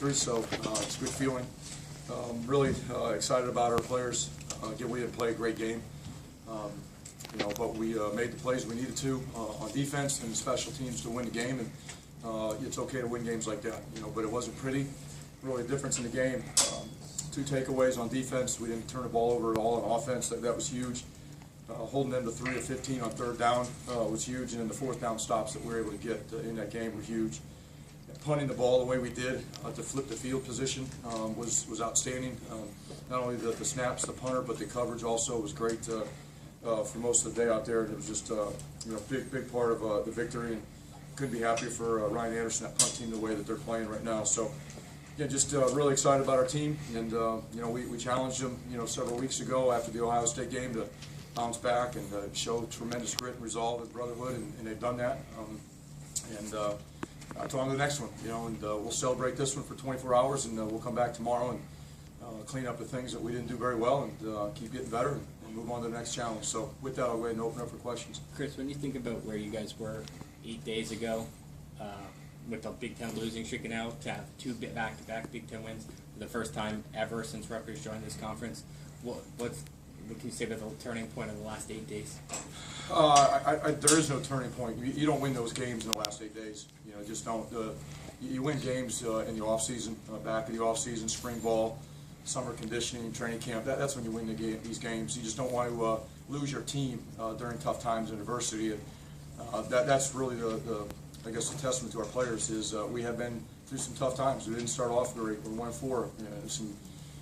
victory, so it's a good feeling. Really excited about our players. Again, we didn't play a great game, but we made the plays we needed to on defense and special teams to win the game, and it's okay to win games like that, but it wasn't pretty. Really a difference in the game. 2 takeaways on defense. We didn't turn the ball over at all on offense. That was huge. Holding them to 3 of 15 on 3rd down was huge, and then the 4th down stops that we were able to get in that game were huge. Punting the ball the way we did to flip the field position was outstanding. Not only the snaps, the punter, but the coverage also was great for most of the day out there. And it was just big part of the victory, and couldn't be happier for Ryan Anderson, that punt team, the way that they're playing right now. So. Yeah, just really excited about our team, and we challenged them several weeks ago after the Ohio State game to bounce back and show tremendous grit and resolve and brotherhood, and they've done that. On to the next one, and we'll celebrate this one for 24 hours, and we'll come back tomorrow and clean up the things that we didn't do very well, and keep getting better and move on to the next challenge. So with that, I'll go ahead and open up for questions. Chris, when you think about where you guys were 8 days ago, with the Big Ten losing streak out, to have 2 back-to-back Big Ten wins for the first time ever since Rutgers joined this conference, what can you say about the turning point of the last 8 days? There is no turning point. You don't win those games in the last 8 days. Just don't. You win games in the off season, back in the off season, spring ball, summer conditioning, training camp. That's when you win these games. You just don't want to lose your team during tough times and adversity. And that's really I guess the testament to our players is we have been through some tough times. We didn't start off great. We're 1-4. Some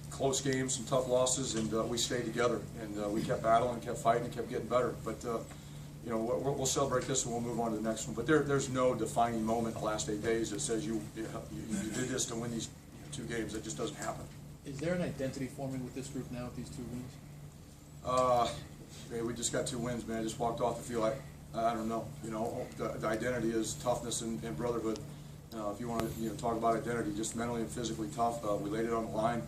close games, some tough losses, and we stayed together, and we kept battling, kept fighting, and kept getting better. But we'll celebrate this, and we'll move on to the next one. But there's no defining moment in the last 8 days that says you did this to win these 2 games. It just doesn't happen. Is there an identity forming with this group now with these 2 wins? We just got 2 wins, man. I just walked off the field. I don't know. The identity is toughness and brotherhood. If you want to talk about identity, just mentally and physically tough. We laid it on the line.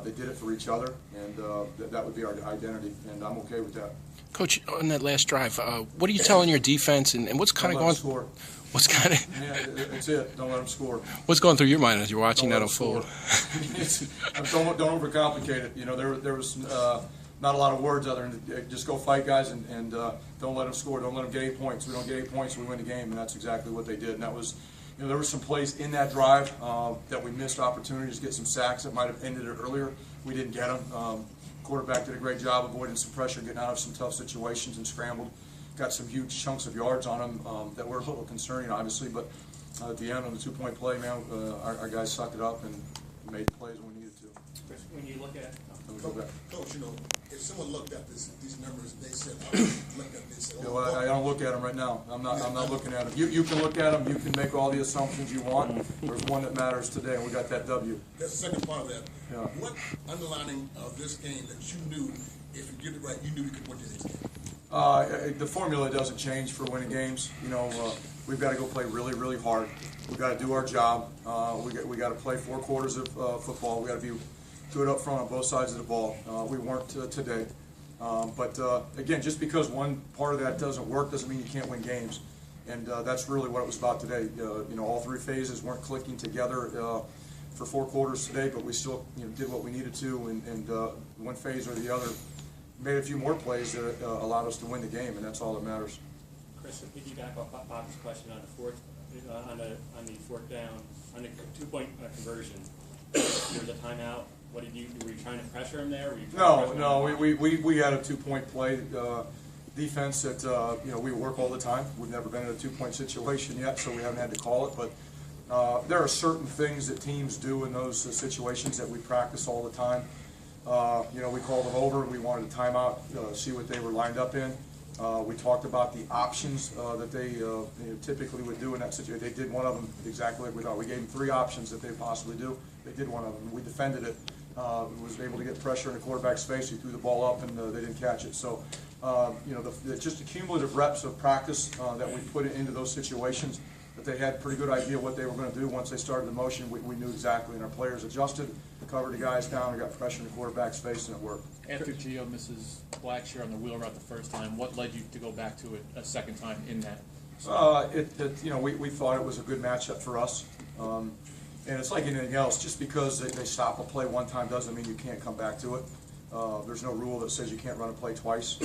They did it for each other, and that would be our identity, and I'm okay with that. Coach, on that last drive, what are you telling your defense, and what's kind of going? Score. What's kind of? Yeah, that's it. Don't let them score. What's going through your mind as you're watching that unfold? Don't overcomplicate it. There was not a lot of words other than just go fight, guys, and don't let them score. Don't let them get 8 points. We don't get 8 points, we win the game, and that's exactly what they did. And that was, there were some plays in that drive that we missed opportunities to get some sacks that might have ended it earlier. We didn't get them. Quarterback did a great job avoiding some pressure, getting out of some tough situations, and scrambled. Got some huge chunks of yards on them that were a little concerning, obviously, but at the end on the 2-point play, man, our guys sucked it up and made the plays when we needed to. When you look at Coach, if someone looked at these numbers, they said, they said, I don't look at them right now. I'm not looking at them. You can look at them. You can make all the assumptions you want. There's one that matters today, and we got that W. That's the second part of that. Yeah. What underlining of this game that you knew, if you get it right, you knew you could win the next game? The formula doesn't change for winning games. We've got to go play really, really hard. We've got to do our job. We got to play 4 quarters of football. We got to be good up front on both sides of the ball. We weren't today. But again, just because one part of that doesn't work doesn't mean you can't win games. And that's really what it was about today. All 3 phases weren't clicking together for 4 quarters today, but we still did what we needed to, and one phase or the other made a few more plays that allowed us to win the game, and that's all that matters. Chris, to piggyback off Bob's question on the 4th down, on the 2-point conversion, there was a timeout. What did you do? Were you trying to pressure him there? No. We had a 2-point play defense that we work all the time. We've never been in a 2-point situation yet, so we haven't had to call it. But there are certain things that teams do in those situations that we practice all the time. We called them over. We wanted a timeout, see what they were lined up in. We talked about the options that they typically would do in that situation. They did one of them exactly like we thought. We gave them 3 options that they possibly do. They did one of them. We defended it. Was able to get pressure in the quarterback's face. He threw the ball up, and they didn't catch it. So, just the cumulative reps of practice that we put into those situations, that they had a pretty good idea what they were going to do once they started the motion. We knew exactly, and our players adjusted, covered the guys down, and got pressure in the quarterback's face, and it worked. After Gio misses Blackshear on the wheel route the first time, what led you to go back to it a second time in that? We thought it was a good matchup for us. And it's like anything else, just because they stop a play one time doesn't mean you can't come back to it. There's no rule that says you can't run a play twice,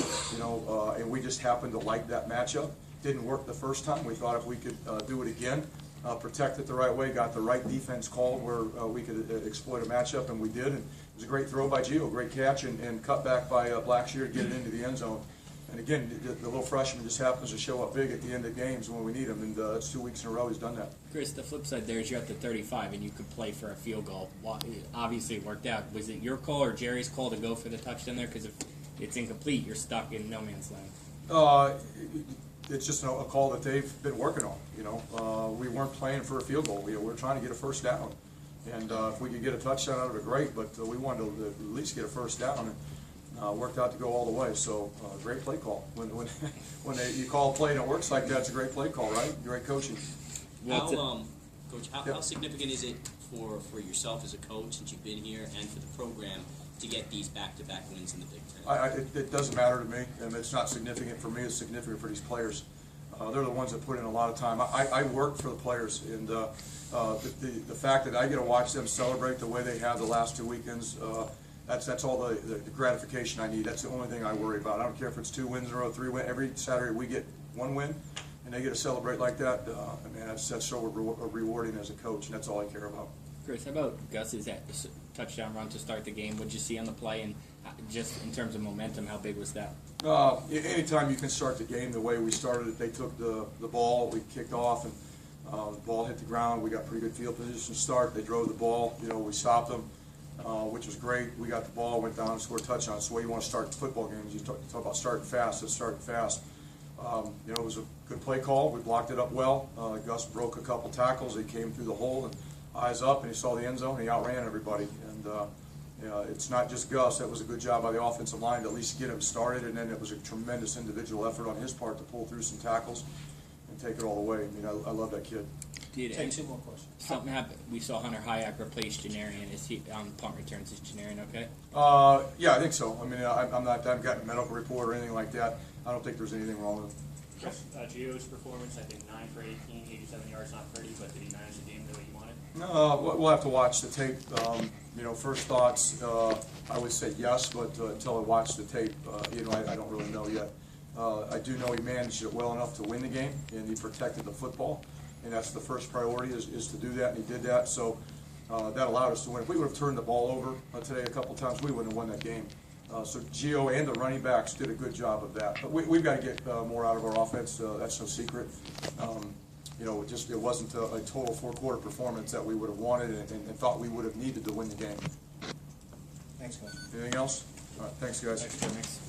and we just happened to like that matchup. Didn't work the first time. We thought if we could do it again, protect it the right way, got the right defense called where we could exploit a matchup, and we did. And it was a great throw by Gio, great catch, and cut back by Blackshear to get it into the end zone. And again, the little freshman just happens to show up big at the end of games when we need him, and it's 2 weeks in a row he's done that. Chris, the flip side there is you're at the 35 and you could play for a field goal. Obviously, it worked out. Was it your call or Jerry's call to go for the touchdown there? Because if it's incomplete, you're stuck in no man's land. It's just a call that they've been working on. We weren't playing for a field goal. We were trying to get a first down, and if we could get a touchdown out of it, great. But we wanted to at least get a first down, and worked out to go all the way. So great play call. When you call a play and it works like that, it's a great play call, right? Great coaching. Coach, how significant is it for yourself as a coach, since you've been here, and for the program to get these back-to-back wins in the Big Ten? It doesn't matter to me, and it's not significant for me. It's significant for these players. They're the ones that put in a lot of time. I work for the players, and the fact that I get to watch them celebrate the way they have the last 2 weekends, that's all the gratification I need. That's the only thing I worry about. I don't care if it's 2 wins in a row, 3 wins. Every Saturday we get 1 win, and they get to celebrate like that. Man, that's so rewarding as a coach, and that's all I care about. Chris, how about Gus's touchdown run to start the game? What did you see on the play, and just in terms of momentum, how big was that? Anytime you can start the game the way we started it, they took the ball, we kicked off, and the ball hit the ground. We got pretty good field position to start. They drove the ball. We stopped them, which was great. We got the ball, went down and scored a touchdown. That's the way you want to start football games. You talk about starting fast. Let's start fast. It was a good play call. We blocked it up well. Gus broke a couple tackles. He came through the hole and eyes up, and he saw the end zone. And he outran everybody. And it's not just Gus. That was a good job by the offensive line to at least get him started. And then it was a tremendous individual effort on his part to pull through some tackles and take it all the way. I mean, I love that kid. Take 2 more questions. Something happened. We saw Hunter Hayek replace Janarian. Is he on punt returns? Is Janarian okay? Yeah, I think so. I mean, I haven't gotten a medical report or anything like that. I don't think there's anything wrong with him. Gio's performance, I think 9 for 18, 87 yards, not pretty, but did he manage the game the way you wanted? No, we'll have to watch the tape. First thoughts, I would say yes, but until I watch the tape, I don't really know yet. I do know he managed it well enough to win the game, and he protected the football, and that's the first priority is to do that, and he did that. So that allowed us to win. If we would have turned the ball over today a couple times, we wouldn't have won that game. So Gio and the running backs did a good job of that. But we've got to get more out of our offense. That's no secret. It wasn't a total 4-quarter performance that we would have wanted and thought we would have needed to win the game. Thanks, Coach. Anything else? All right, thanks, guys. Thanks.